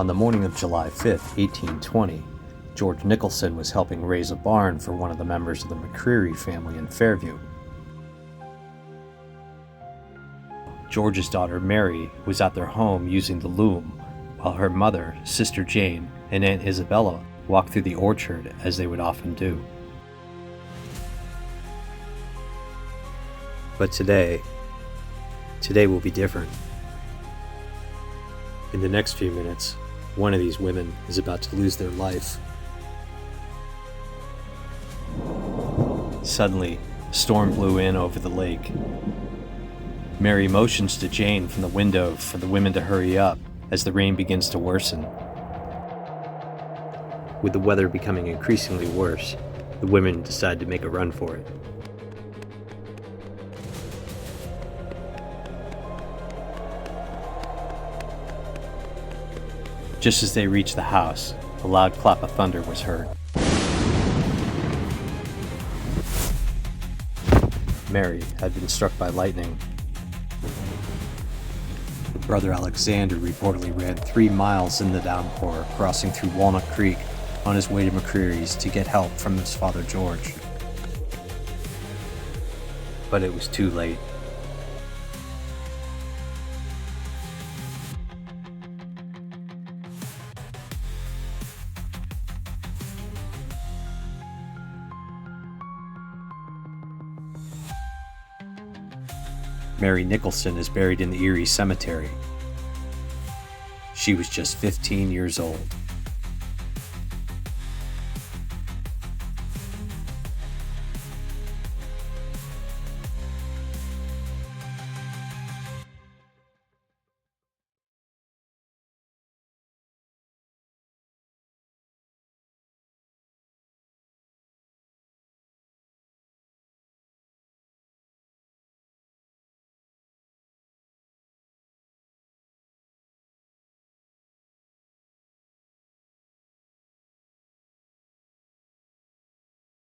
On the morning of July 5, 1820, George Nicholson was helping raise a barn for one of the members of the McCreary family in Fairview. George's daughter Mary was at their home using the loom, while her mother, Sister Jane, and Aunt Isabella walked through the orchard as they would often do. But today will be different. In the next few minutes, one of these women is about to lose their life. Suddenly, a storm blew in over the lake. Mary motions to Jane from the window for the women to hurry up as the rain begins to worsen. With the weather becoming increasingly worse, the women decide to make a run for it. Just as they reached the house, a loud clap of thunder was heard. Mary had been struck by lightning. Her brother Alexander reportedly ran 3 miles in the downpour, crossing through Walnut Creek on his way to McCreary's to get help from his father George. But it was too late. Mary Nicholson is buried in the Erie Cemetery. She was just 15 years old.